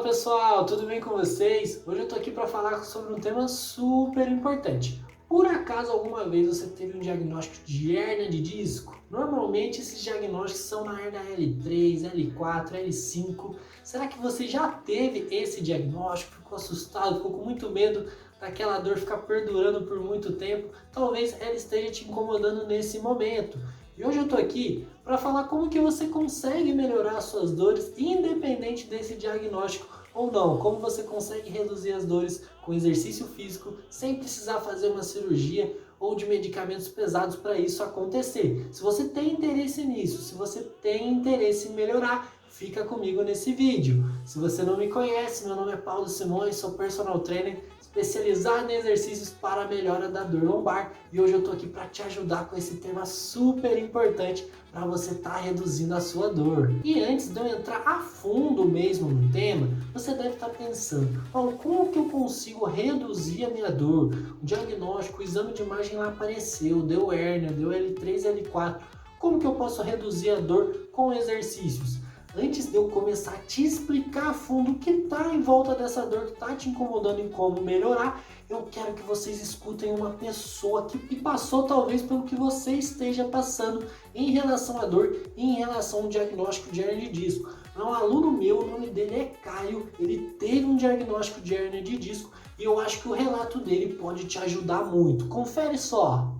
Fala pessoal, tudo bem com vocês? Hoje eu tô aqui para falar sobre um tema super importante. Por acaso alguma vez você teve um diagnóstico de hérnia de disco? Normalmente esses diagnósticos são na hérnia L3, L4, L5. Será que você já teve esse diagnóstico? Ficou assustado, ficou com muito medo daquela dor ficar perdurando por muito tempo? Talvez ela esteja te incomodando nesse momento. E hoje eu tô aqui para falar como que você consegue melhorar as suas dores independente desse diagnóstico ou não, como você consegue reduzir as dores com exercício físico sem precisar fazer uma cirurgia ou de medicamentos pesados para isso acontecer. Se você tem interesse nisso, se você tem interesse em melhorar, fica comigo nesse vídeo. Se você não me conhece, meu nome é Paulo Simões, sou personal trainer especializado em exercícios para a melhora da dor lombar e hoje eu tô aqui para te ajudar com esse tema super importante para você estar reduzindo a sua dor. E antes de eu entrar a fundo mesmo no tema, você deve estar pensando, Paulo, como que eu consigo reduzir a minha dor? O diagnóstico, o exame de imagem lá apareceu, deu hérnia, deu L3, L4. Como que eu posso reduzir a dor com exercícios? Antes de eu começar a te explicar a fundo o que está em volta dessa dor que está te incomodando e como melhorar, eu quero que vocês escutem uma pessoa que passou talvez pelo que você esteja passando em relação à dor e em relação ao diagnóstico de hérnia de disco. É um aluno meu, o nome dele é Caio, ele teve um diagnóstico de hérnia de disco e eu acho que o relato dele pode te ajudar muito. Confere só!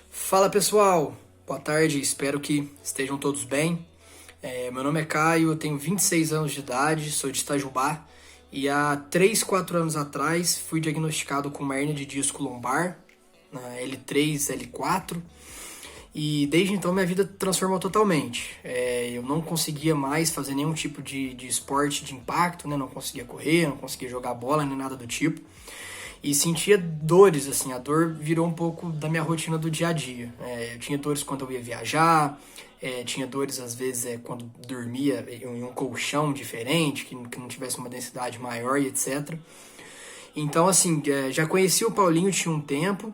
Fala pessoal, boa tarde, espero que estejam todos bem. Meu nome é Caio, eu tenho 26 anos de idade, sou de Itajubá e há 3, 4 anos atrás fui diagnosticado com uma hérnia de disco lombar, na L3, L4, e desde então minha vida transformou totalmente. Eu não conseguia mais fazer nenhum tipo de esporte de impacto, né? Não conseguia correr, não conseguia jogar bola nem nada do tipo. E sentia dores, assim, a dor virou um pouco da minha rotina do dia a dia. Eu tinha dores quando eu ia viajar, tinha dores às vezes quando dormia em um colchão diferente, que não tivesse uma densidade maior e etc. Então, assim, já conheci o Paulinho tinha um tempo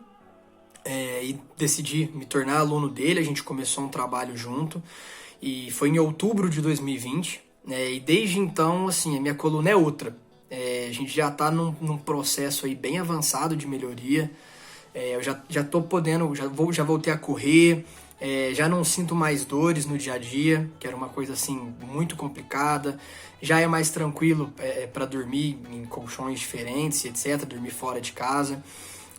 e decidi me tornar aluno dele, a gente começou um trabalho junto e foi em outubro de 2020, e desde então, assim, a minha coluna é outra. A gente já está num processo aí bem avançado de melhoria. Eu já tô podendo, já voltei a correr, já não sinto mais dores no dia a dia, que era uma coisa assim muito complicada. Já é mais tranquilo para dormir em colchões diferentes, etc., dormir fora de casa.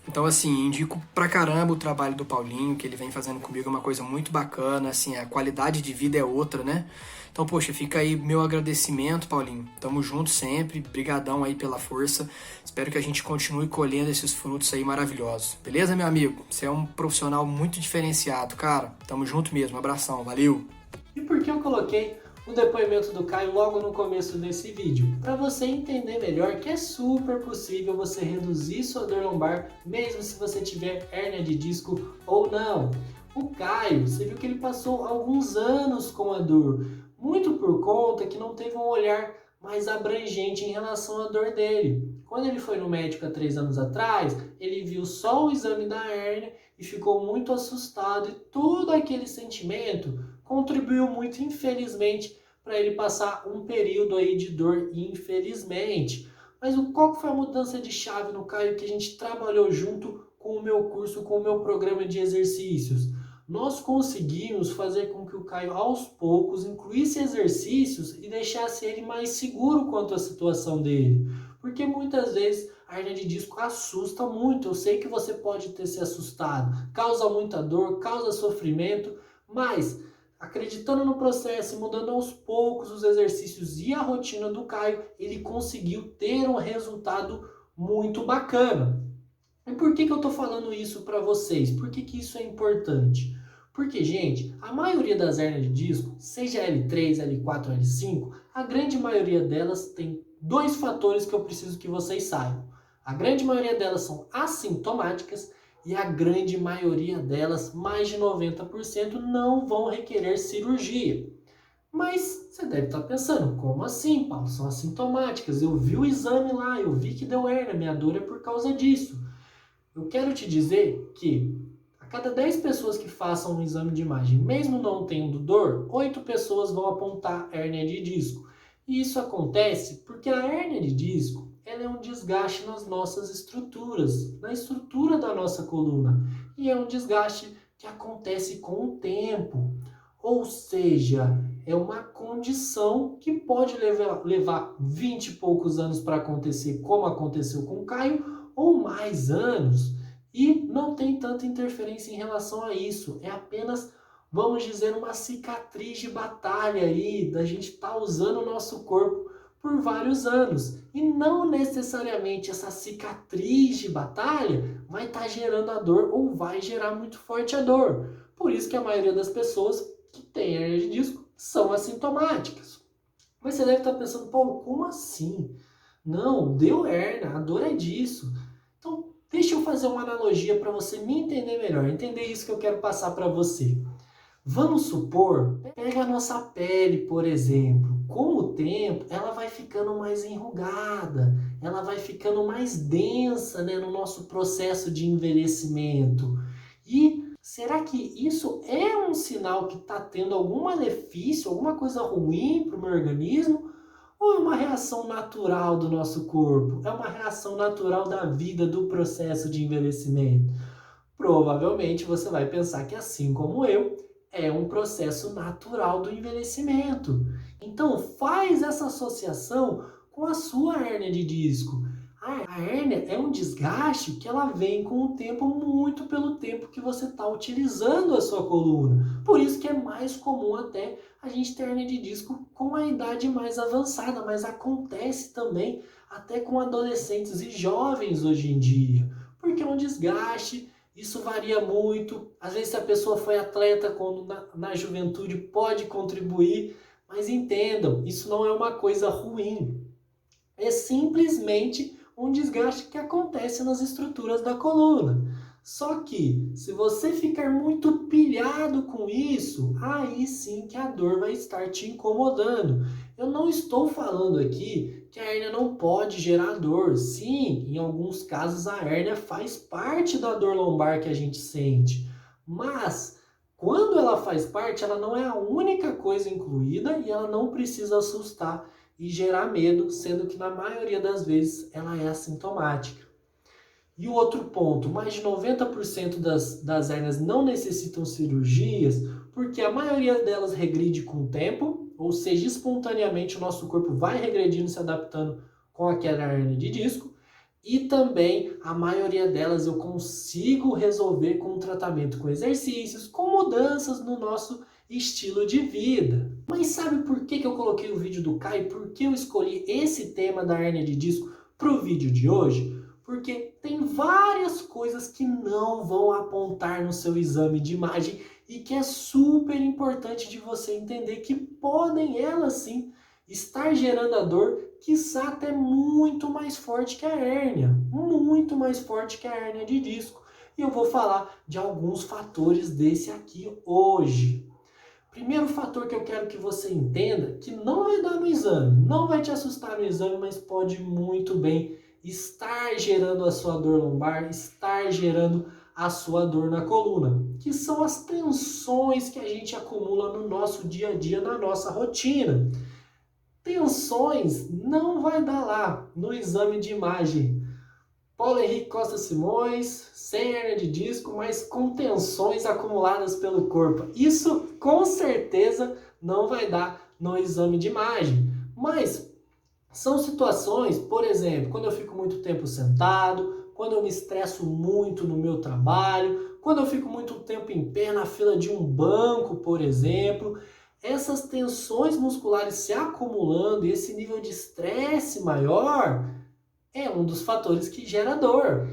Então, assim, indico pra caramba o trabalho do Paulinho, que ele vem fazendo comigo, é uma coisa muito bacana, assim, a qualidade de vida é outra, né? Então, poxa, fica aí meu agradecimento, Paulinho. Tamo junto sempre, brigadão aí pela força. Espero que a gente continue colhendo esses frutos aí maravilhosos. Beleza, meu amigo? Você é um profissional muito diferenciado, cara. Tamo junto mesmo, abração, valeu! E por que eu coloquei o depoimento do Caio logo no começo desse vídeo? Para você entender melhor que é super possível você reduzir sua dor lombar, mesmo se você tiver hérnia de disco ou não. O Caio, você viu que ele passou alguns anos com a dor, muito por conta que não teve um olhar mais abrangente em relação à dor dele. Quando ele foi no médico há 3 anos atrás, ele viu só o exame da hérnia e ficou muito assustado e todo aquele sentimento contribuiu muito, infelizmente, para ele passar um período aí de dor, infelizmente. Mas qual foi a mudança de chave no Caio que a gente trabalhou junto com o meu curso, com o meu programa de exercícios? Nós conseguimos fazer com que o Caio, aos poucos, incluísse exercícios e deixasse ele mais seguro quanto à situação dele. Porque muitas vezes a hernia de disco assusta muito. Eu sei que você pode ter se assustado, causa muita dor, causa sofrimento, mas acreditando no processo e mudando aos poucos os exercícios e a rotina do Caio, ele conseguiu ter um resultado muito bacana. E por que eu estou falando isso para vocês? Por que isso é importante? Porque, gente, a maioria das hernias de disco, seja L3, L4, L5, a grande maioria delas tem 2 fatores que eu preciso que vocês saibam. A grande maioria delas são assintomáticas e a grande maioria delas, mais de 90%, não vão requerer cirurgia. Mas você deve estar pensando, como assim, Paulo? São assintomáticas, eu vi o exame lá, eu vi que deu hérnia, minha dor é por causa disso. Eu quero te dizer que a cada 10 pessoas que façam um exame de imagem, mesmo não tendo dor, 8 pessoas vão apontar hérnia de disco. E isso acontece porque a hérnia de disco ela é um desgaste nas nossas estruturas, na estrutura da nossa coluna. E é um desgaste que acontece com o tempo. Ou seja, é uma condição que pode levar 20 e poucos anos para acontecer, como aconteceu com o Caio, ou mais anos. E não tem tanta interferência em relação a isso. É apenas, vamos dizer, uma cicatriz de batalha aí, da gente estar usando o nosso corpo por vários anos. E não necessariamente essa cicatriz de batalha vai estar gerando a dor ou vai gerar muito forte a dor. Por isso que a maioria das pessoas que têm hérnia de disco são assintomáticas. Mas você deve estar pensando, Paulo, como assim? Não, deu hérnia, a dor é disso. Então, deixa eu fazer uma analogia para você me entender melhor, entender isso que eu quero passar para você. Vamos supor, pega a nossa pele, por exemplo. Com o tempo, ela vai ficando mais enrugada, ela vai ficando mais densa, né, no nosso processo de envelhecimento. E será que isso é um sinal que está tendo algum malefício, alguma coisa ruim para o meu organismo? Ou é uma reação natural do nosso corpo? É uma reação natural da vida, do processo de envelhecimento? Provavelmente você vai pensar que, assim como eu, é um processo natural do envelhecimento. Então, faz essa associação com a sua hérnia de disco. A hérnia é um desgaste que ela vem com o tempo, muito pelo tempo que você está utilizando a sua coluna. Por isso que é mais comum até a gente ter hérnia de disco com a idade mais avançada, mas acontece também até com adolescentes e jovens hoje em dia, porque é um desgaste. Isso varia muito. Às vezes, se a pessoa foi atleta quando na juventude, pode contribuir. Mas entendam, isso não é uma coisa ruim. É simplesmente um desgaste que acontece nas estruturas da coluna. Só que, se você ficar muito pilhado com isso, aí sim que a dor vai estar te incomodando. Eu não estou falando aqui que a hérnia não pode gerar dor. Sim, em alguns casos a hérnia faz parte da dor lombar que a gente sente. Mas, quando ela faz parte, ela não é a única coisa incluída e ela não precisa assustar e gerar medo, sendo que na maioria das vezes ela é assintomática. E o outro ponto, mais de 90% das hérnias não necessitam cirurgias, porque a maioria delas regride com o tempo, ou seja, espontaneamente o nosso corpo vai regredindo, se adaptando com aquela hérnia de disco, e também a maioria delas eu consigo resolver com um tratamento com exercícios, com mudanças no nosso estilo de vida. Mas sabe por que eu coloquei o vídeo do Caio? Por que eu escolhi esse tema da hérnia de disco para o vídeo de hoje? Porque tem várias coisas que não vão apontar no seu exame de imagem e que é super importante de você entender que podem elas sim estar gerando a dor, quiçá até muito mais forte que a hérnia, muito mais forte que a hérnia de disco. E eu vou falar de alguns fatores desse aqui hoje. Primeiro fator que eu quero que você entenda, que não vai dar no exame, não vai te assustar no exame, mas pode muito bem estar gerando a sua dor lombar, estar gerando a sua dor na coluna, que são as tensões que a gente acumula no nosso dia a dia, na nossa rotina. Tensões não vai dar lá no exame de imagem. Paulo Henrique Costa Simões, sem hérnia de disco, mas com tensões acumuladas pelo corpo. Isso com certeza não vai dar no exame de imagem. Mas são situações, por exemplo, quando eu fico muito tempo sentado, quando eu me estresso muito no meu trabalho, quando eu fico muito tempo em pé na fila de um banco, por exemplo. Essas tensões musculares se acumulando e esse nível de estresse maior é um dos fatores que gera dor.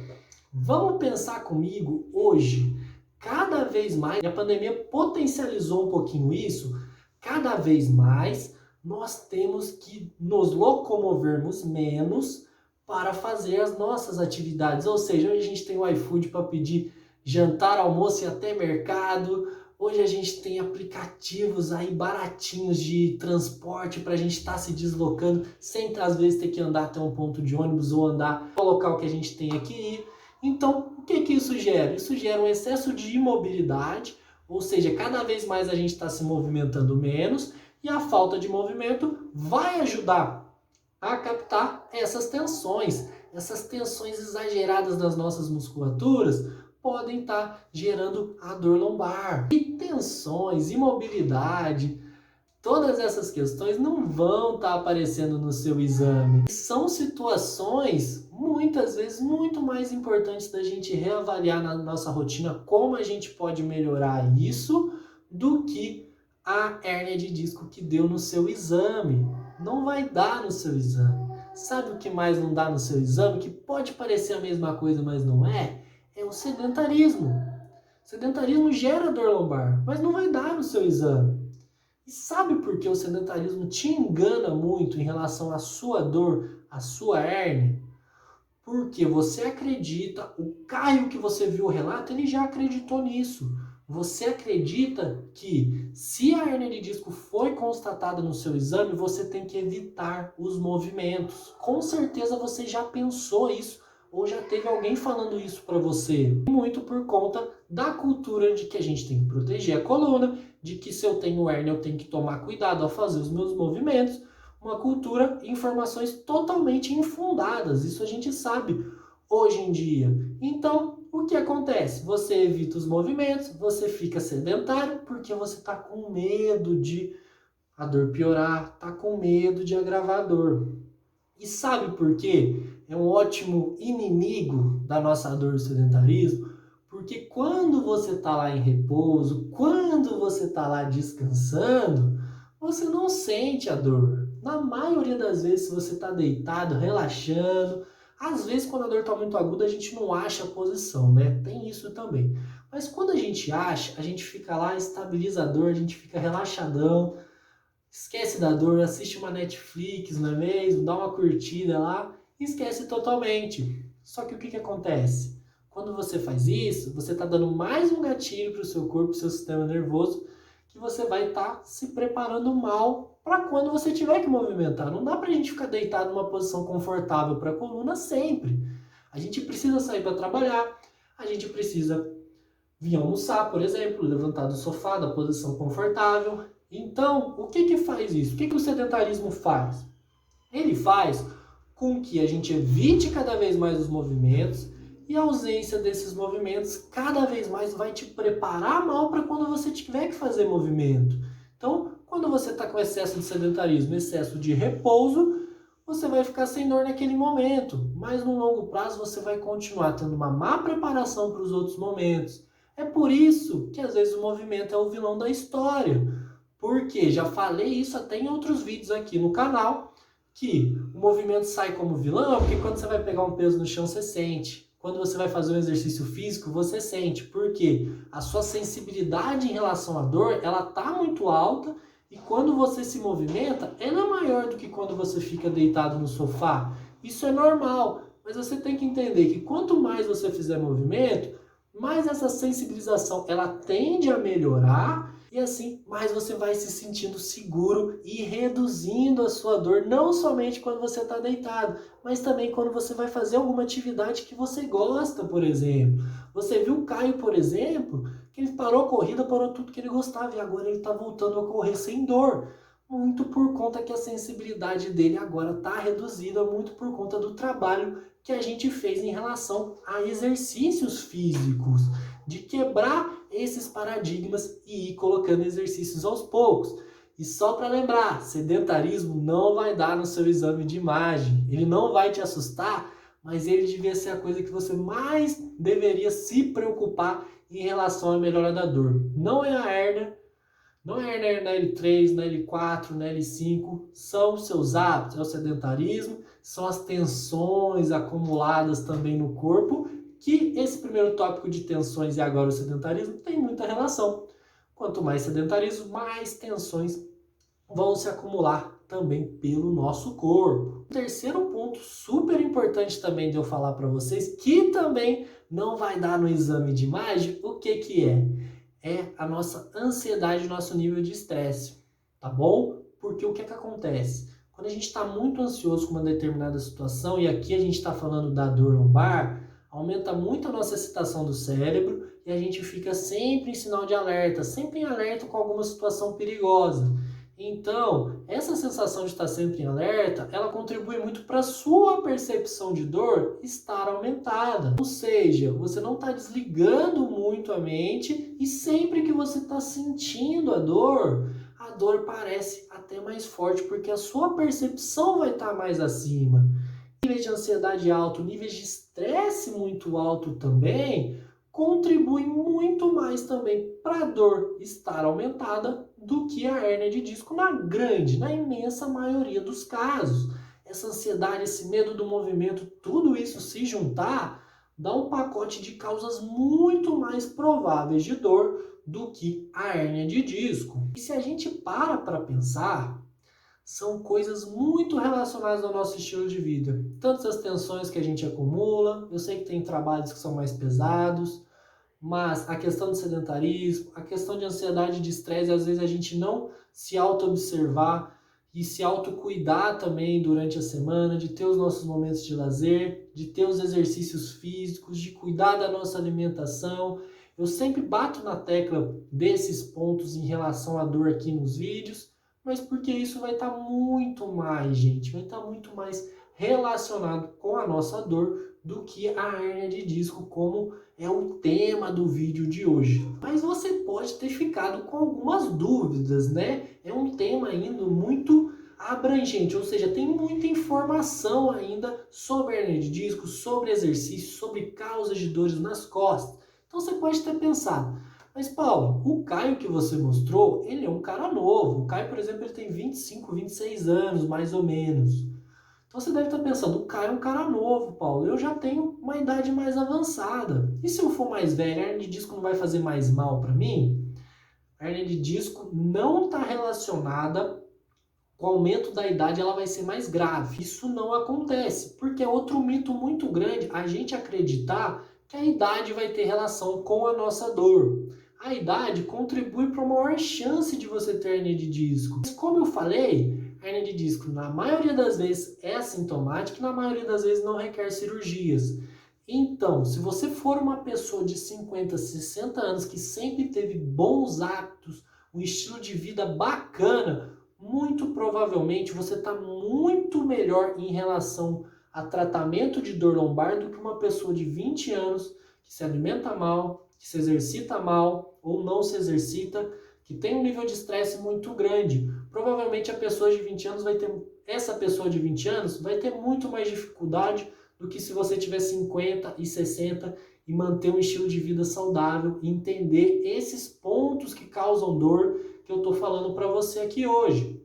Vamos pensar comigo hoje, cada vez mais, a pandemia potencializou um pouquinho isso, cada vez mais nós temos que nos locomovermos menos para fazer as nossas atividades. Ou seja, hoje a gente tem o iFood para pedir jantar, almoço e até mercado. Hoje a gente tem aplicativos aí baratinhos de transporte para a gente estar se deslocando sem às vezes ter que andar até um ponto de ônibus ou andar para o local que a gente tem aqui. Então, o que isso gera? Isso gera um excesso de imobilidade, ou seja, cada vez mais a gente está se movimentando menos E a falta de movimento vai ajudar a captar essas tensões exageradas das nossas musculaturas podem estar gerando a dor lombar. E tensões, imobilidade, todas essas questões não vão estar aparecendo no seu exame. São situações, muitas vezes, muito mais importantes da gente reavaliar na nossa rotina como a gente pode melhorar isso do que a hérnia de disco que deu no seu exame. Não vai dar no seu exame. Sabe o que mais não dá no seu exame? Que pode parecer a mesma coisa, mas não é? É o sedentarismo. O sedentarismo gera dor lombar, mas não vai dar no seu exame. E sabe por que o sedentarismo te engana muito em relação à sua dor, à sua hérnia? Porque você acredita, o Caio que você viu o relato, ele já acreditou nisso. Você acredita que se a hérnia de disco foi constatada no seu exame, você tem que evitar os movimentos. Com certeza você já pensou isso ou já teve alguém falando isso para você. Muito por conta da cultura de que a gente tem que proteger a coluna, de que se eu tenho hérnia eu tenho que tomar cuidado ao fazer os meus movimentos. Uma cultura e informações totalmente infundadas, isso a gente sabe hoje em dia. Então, o que acontece? Você evita os movimentos, você fica sedentário porque você está com medo de a dor piorar, está com medo de agravar a dor. E sabe por quê? É um ótimo inimigo da nossa dor do sedentarismo, porque quando você está lá em repouso, quando você está lá descansando, você não sente a dor. Na maioria das vezes, se você está deitado, relaxando, às vezes quando a dor está muito aguda, a gente não acha a posição, né? Tem isso também. Mas quando a gente acha, a gente fica lá, estabiliza a dor, a gente fica relaxadão, esquece da dor, assiste uma Netflix, não é mesmo? Dá uma curtida lá e esquece totalmente. Só que o que acontece? Quando você faz isso, você está dando mais um gatilho para o seu corpo, para o seu sistema nervoso, que você vai estar se preparando mal para quando você tiver que movimentar. Não dá para a gente ficar deitado numa posição confortável para a coluna sempre. A gente precisa sair para trabalhar, a gente precisa vir almoçar, por exemplo, levantar do sofá, da posição confortável. Então, o que faz isso? O que o sedentarismo faz? Ele faz com que a gente evite cada vez mais os movimentos, e a ausência desses movimentos cada vez mais vai te preparar mal para quando você tiver que fazer movimento. Então, quando você está com excesso de sedentarismo, excesso de repouso, você vai ficar sem dor naquele momento, mas no longo prazo você vai continuar tendo uma má preparação para os outros momentos. É por isso que às vezes o movimento é o vilão da história, porque já falei isso até em outros vídeos aqui no canal, que o movimento sai como vilão, porque quando você vai pegar um peso no chão você sente. Quando você vai fazer um exercício físico, você sente, porque a sua sensibilidade em relação à dor, ela está muito alta, e quando você se movimenta, ela é maior do que quando você fica deitado no sofá. Isso é normal, mas você tem que entender que quanto mais você fizer movimento, mais essa sensibilização ela tende a melhorar, e assim, mais você vai se sentindo seguro e reduzindo a sua dor, não somente quando você está deitado, mas também quando você vai fazer alguma atividade que você gosta, por exemplo. Você viu o Caio, por exemplo, que ele parou a corrida, parou tudo que ele gostava, e agora ele está voltando a correr sem dor. Muito por conta que a sensibilidade dele agora está reduzida, muito por conta do trabalho que a gente fez em relação a exercícios físicos, de quebrar esses paradigmas e ir colocando exercícios aos poucos. E só para lembrar, sedentarismo não vai dar no seu exame de imagem, ele não vai te assustar, mas ele devia ser a coisa que você mais deveria se preocupar em relação à melhora da dor. Não é a hérnia, não é a hérnia na L3, na L4, na L5, são os seus hábitos, é o sedentarismo, são as tensões acumuladas também no corpo, que esse primeiro tópico de tensões e agora o sedentarismo tem muita relação. Quanto mais sedentarismo, mais tensões vão se acumular também pelo nosso corpo. O terceiro ponto super importante também de eu falar para vocês, que também não vai dar no exame de imagem, o que é? É a nossa ansiedade, nosso nível de estresse, tá bom? Porque o que acontece? Quando a gente está muito ansioso com uma determinada situação, e aqui a gente está falando da dor lombar, aumenta muito a nossa excitação do cérebro e a gente fica sempre em sinal de alerta, sempre em alerta com alguma situação perigosa. Então, essa sensação de estar sempre em alerta, ela contribui muito para a sua percepção de dor estar aumentada. Ou seja, você não está desligando muito a mente e sempre que você está sentindo a dor parece até mais forte porque a sua percepção vai estar mais acima. Níveis de ansiedade alto, níveis de estresse muito alto também, contribuem muito mais também para a dor estar aumentada do que a hérnia de disco na imensa maioria dos casos. Essa ansiedade, esse medo do movimento, tudo isso se juntar, dá um pacote de causas muito mais prováveis de dor do que a hérnia de disco. E se a gente para pensar, são coisas muito relacionadas ao nosso estilo de vida. Tanto as tensões que a gente acumula, eu sei que tem trabalhos que são mais pesados, mas a questão do sedentarismo, a questão de ansiedade e de estresse, às vezes a gente não se auto-observar e se auto-cuidar também durante a semana, de ter os nossos momentos de lazer, de ter os exercícios físicos, de cuidar da nossa alimentação. Eu sempre bato na tecla desses pontos em relação à dor aqui nos vídeos, mas porque isso vai estar muito mais, gente, vai estar muito mais relacionado com a nossa dor do que a hérnia de disco, como é o tema do vídeo de hoje. Mas você pode ter ficado com algumas dúvidas, né? É um tema ainda muito abrangente, ou seja, tem muita informação ainda sobre a hérnia de disco, sobre exercício, sobre causas de dores nas costas. Então você pode ter pensado, mas Paulo, o Caio que você mostrou, ele é um cara novo. O Caio, por exemplo, ele tem 25, 26 anos, mais ou menos. Então você deve estar pensando, o Caio é um cara novo, Paulo. Eu já tenho uma idade mais avançada. E se eu for mais velho, a hérnia de disco não vai fazer mais mal para mim? A hérnia de disco não está relacionada com o aumento da idade, ela vai ser mais grave. Isso não acontece, porque é outro mito muito grande a gente acreditar que a idade vai ter relação com a nossa dor. A idade contribui para uma maior chance de você ter hérnia de disco. Mas como eu falei, a hérnia de disco na maioria das vezes é assintomática e na maioria das vezes não requer cirurgias. Então, se você for uma pessoa de 50, 60 anos que sempre teve bons hábitos, um estilo de vida bacana, muito provavelmente você está muito melhor em relação a tratamento de dor lombar do que uma pessoa de 20 anos que se alimenta mal, que se exercita mal ou não se exercita, que tem um nível de estresse muito grande. Provavelmente essa pessoa de 20 anos vai ter muito mais dificuldade do que se você tiver 50 e 60 e manter um estilo de vida saudável e entender esses pontos que causam dor que eu estou falando para você aqui hoje.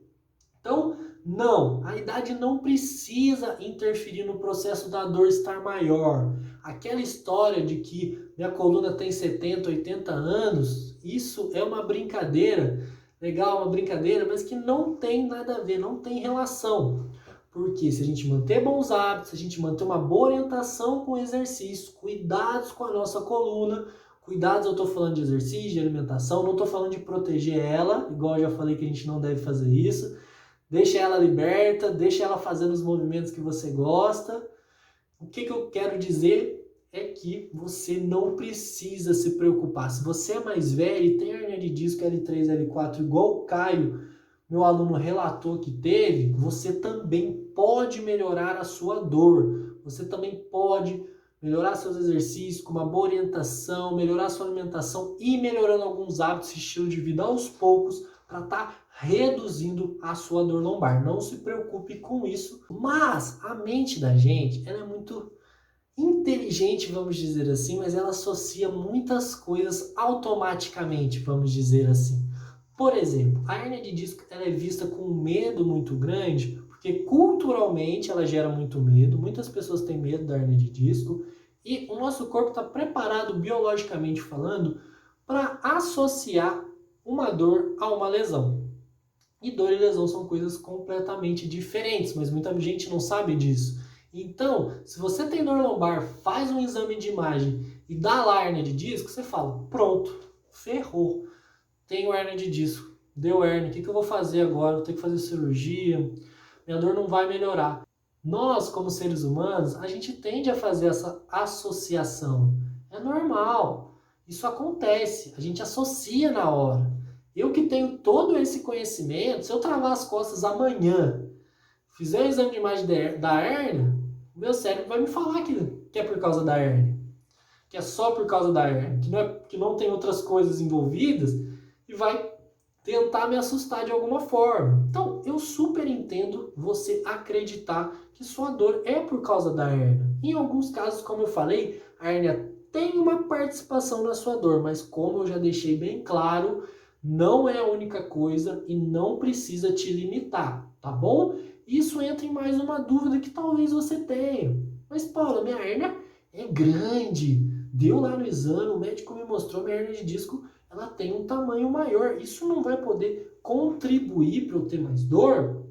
Então, não, a idade não precisa interferir no processo da dor estar maior. Aquela história de que minha coluna tem 70, 80 anos, isso é uma brincadeira, legal, uma brincadeira, mas que não tem nada a ver, não tem relação. Porque se a gente manter bons hábitos, se a gente manter uma boa orientação com o exercício, cuidados com a nossa coluna, cuidados, eu estou falando de exercício, de alimentação, não estou falando de proteger ela, igual eu já falei que a gente não deve fazer isso. Deixa ela liberta, deixa ela fazendo os movimentos que você gosta. O que eu quero dizer é que você não precisa se preocupar. Se você é mais velho e tem hérnia de disco L3, L4, igual o Caio, meu aluno relatou que teve, você também pode melhorar a sua dor. Você também pode melhorar seus exercícios com uma boa orientação, melhorar sua alimentação e melhorando alguns hábitos e estilo de vida aos poucos para estar reduzindo a sua dor lombar. Não se preocupe com isso. Mas a mente da gente, ela é muito inteligente, vamos dizer assim, mas ela associa muitas coisas automaticamente, vamos dizer assim. Por exemplo, a hérnia de disco ela é vista com um medo muito grande, porque culturalmente ela gera muito medo, muitas pessoas têm medo da hérnia de disco, e o nosso corpo está preparado, biologicamente falando, para associar uma dor a uma lesão. E dor e lesão são coisas completamente diferentes, mas muita gente não sabe disso. Então, se você tem dor lombar, faz um exame de imagem e dá lá hérnia de disco, você fala, pronto, ferrou. Tenho hérnia de disco, deu hérnia, o que eu vou fazer agora? Vou ter que fazer cirurgia, minha dor não vai melhorar. Nós, como seres humanos, a gente tende a fazer essa associação. É normal, isso acontece, a gente associa na hora. Eu que tenho todo esse conhecimento, se eu travar as costas amanhã, fizer o exame de imagem da hérnia, o meu cérebro vai me falar que é por causa da hérnia, que é só por causa da hérnia, que não tem outras coisas envolvidas e vai tentar me assustar de alguma forma. Então, eu super entendo você acreditar que sua dor é por causa da hérnia. Em alguns casos, como eu falei, a hérnia tem uma participação na sua dor, mas como eu já deixei bem claro, não é a única coisa e não precisa te limitar, tá bom? Isso entra em mais uma dúvida que talvez você tenha. Mas, Paula, minha hérnia é grande. Deu lá no exame, o médico me mostrou minha hérnia de disco, ela tem um tamanho maior. Isso não vai poder contribuir para eu ter mais dor?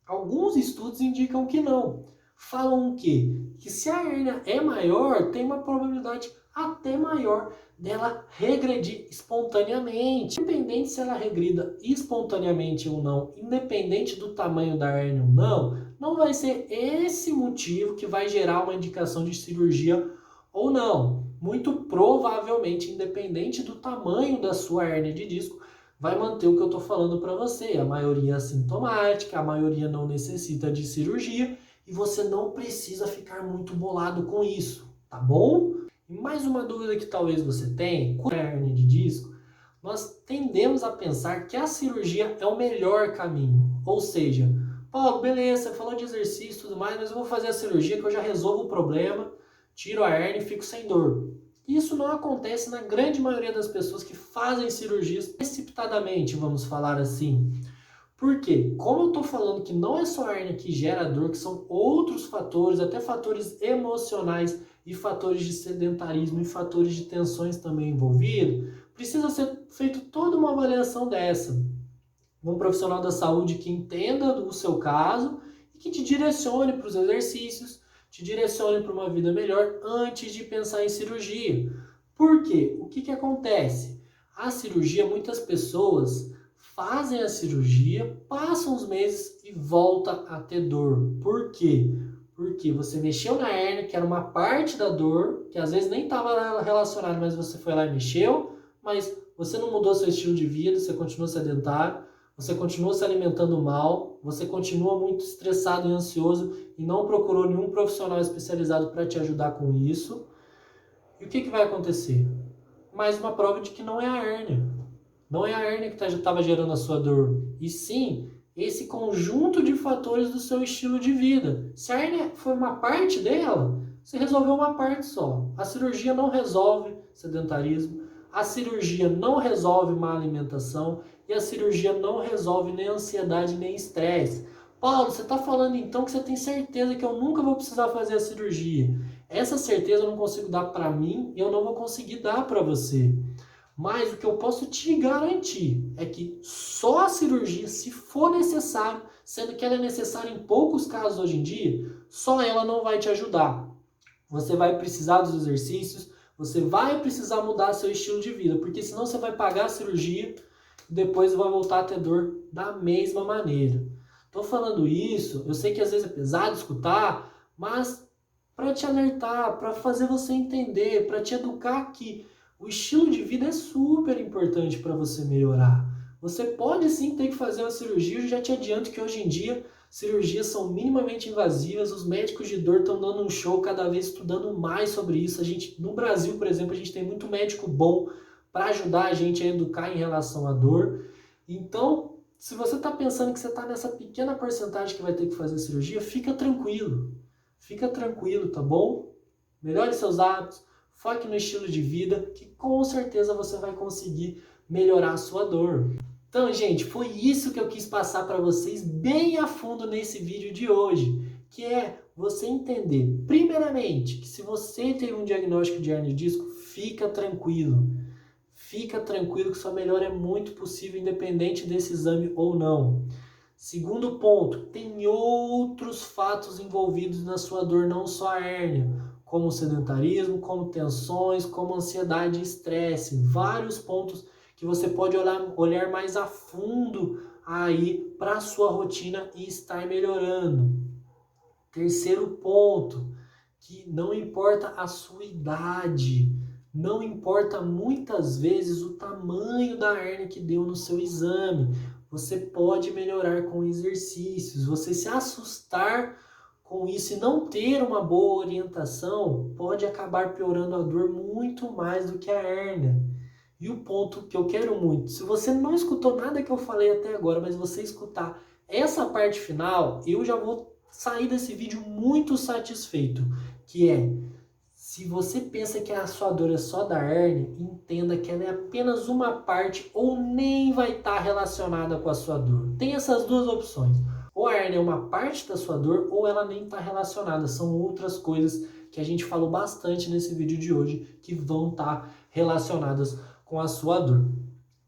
Alguns estudos indicam que não. Falam o quê? Que se a hérnia é maior, tem uma probabilidade até maior dela regredir espontaneamente. Independente se ela regrida espontaneamente ou não, independente do tamanho da hérnia ou não, não vai ser esse motivo que vai gerar uma indicação de cirurgia ou não. Muito provavelmente, independente do tamanho da sua hérnia de disco, vai manter o que eu estou falando para você. A maioria é assintomática, a maioria não necessita de cirurgia e você não precisa ficar muito bolado com isso, tá bom? E mais uma dúvida que talvez você tenha, com a hérnia de disco, nós tendemos a pensar que a cirurgia é o melhor caminho. Ou seja, Paulo, beleza, você falou de exercício e tudo mais, mas eu vou fazer a cirurgia que eu já resolvo o problema, tiro a hérnia e fico sem dor. Isso não acontece na grande maioria das pessoas que fazem cirurgias precipitadamente, vamos falar assim. Por quê? Como eu estou falando que não é só a hérnia que gera dor, que são outros fatores, até fatores emocionais e fatores de sedentarismo e fatores de tensões também envolvidos, precisa ser feita toda uma avaliação dessa. Um profissional da saúde que entenda do seu caso e que te direcione para os exercícios, te direcione para uma vida melhor antes de pensar em cirurgia. Por quê? O que acontece? A cirurgia, muitas pessoas fazem a cirurgia, passam os meses e volta a ter dor. Por quê? Porque você mexeu na hérnia, que era uma parte da dor, que às vezes nem estava relacionada, mas você foi lá e mexeu, mas você não mudou seu estilo de vida, você continua sedentário, você continua se alimentando mal, você continua muito estressado e ansioso e não procurou nenhum profissional especializado para te ajudar com isso. E o que vai acontecer? Mais uma prova de que não é a hérnia. Não é a hérnia que estava gerando a sua dor, e sim esse conjunto de fatores do seu estilo de vida. Se a hérnia foi uma parte dela, você resolveu uma parte só. A cirurgia não resolve sedentarismo, a cirurgia não resolve má alimentação e a cirurgia não resolve nem ansiedade nem estresse. Paulo, você está falando então que você tem certeza que eu nunca vou precisar fazer a cirurgia. Essa certeza eu não consigo dar para mim e eu não vou conseguir dar para você. Mas o que eu posso te garantir é que só a cirurgia, se for necessário, sendo que ela é necessária em poucos casos hoje em dia, só ela não vai te ajudar. Você vai precisar dos exercícios, você vai precisar mudar seu estilo de vida, porque senão você vai pagar a cirurgia e depois vai voltar a ter dor da mesma maneira. Estou falando isso, eu sei que às vezes é pesado escutar, mas para te alertar, para fazer você entender, para te educar que o estilo de vida é super importante para você melhorar. Você pode sim ter que fazer uma cirurgia, eu já te adianto que hoje em dia cirurgias são minimamente invasivas, os médicos de dor estão dando um show cada vez estudando mais sobre isso. No Brasil, por exemplo, a gente tem muito médico bom para ajudar a gente a educar em relação à dor. Então, se você está pensando que você está nessa pequena porcentagem que vai ter que fazer cirurgia, fica tranquilo, tá bom? Melhore seus hábitos, foque no estilo de vida, que com certeza você vai conseguir melhorar a sua dor. Então, gente, foi isso que eu quis passar para vocês bem a fundo nesse vídeo de hoje, que é você entender, primeiramente, que se você teve um diagnóstico de hérnia de disco, fica tranquilo que sua melhora é muito possível, independente desse exame ou não. Segundo ponto, tem outros fatos envolvidos na sua dor, não só a hérnia, como o sedentarismo, como tensões, como ansiedade e estresse. Vários pontos que você pode olhar mais a fundo aí para a sua rotina e estar melhorando. Terceiro ponto, que não importa a sua idade, Não importa muitas vezes o tamanho da hérnia que deu no seu exame. Você pode melhorar com exercícios. Você se assustar com isso e não ter uma boa orientação pode acabar piorando a dor muito mais do que a hérnia. E o ponto que eu quero muito, se você não escutou nada que eu falei até agora, mas você escutar essa parte final, eu já vou sair desse vídeo muito satisfeito, que é, se você pensa que a sua dor é só da hérnia, entenda que ela é apenas uma parte ou nem vai estar relacionada com a sua dor. Tem essas duas opções. Ou a hérnia é uma parte da sua dor ou ela nem está relacionada. São outras coisas que a gente falou bastante nesse vídeo de hoje que vão estar relacionadas com a sua dor.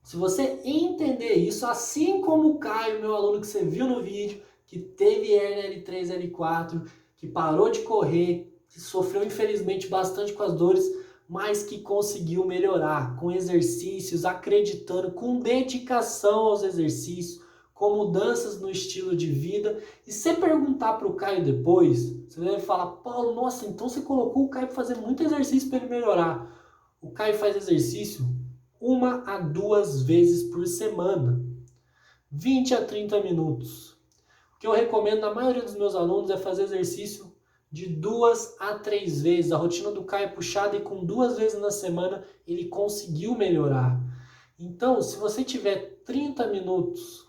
Se você entender isso, assim como o Caio, meu aluno que você viu no vídeo, que teve hérnia L3, L4, que parou de correr, que sofreu infelizmente bastante com as dores, mas que conseguiu melhorar com exercícios, acreditando, com dedicação aos exercícios, com mudanças no estilo de vida. E se perguntar para o Caio depois, você deve falar, Paulo, nossa, então você colocou o Caio para fazer muito exercício para ele melhorar. O Caio faz exercício 1 a 2 vezes por semana, 20 a 30 minutos. O que eu recomendo na maioria dos meus alunos é fazer exercício de 2 a 3 vezes. A rotina do Caio é puxada e com 2 vezes na semana ele conseguiu melhorar. Então, se você tiver 30 minutos,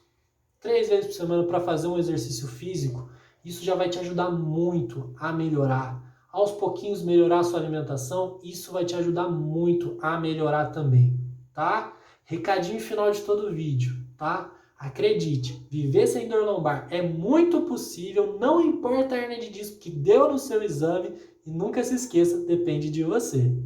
3 vezes por semana para fazer um exercício físico, isso já vai te ajudar muito a melhorar. Aos pouquinhos melhorar a sua alimentação, isso vai te ajudar muito a melhorar também, tá? Recadinho final de todo o vídeo, tá? Acredite, viver sem dor lombar é muito possível, não importa a hérnia de disco que deu no seu exame e nunca se esqueça, depende de você.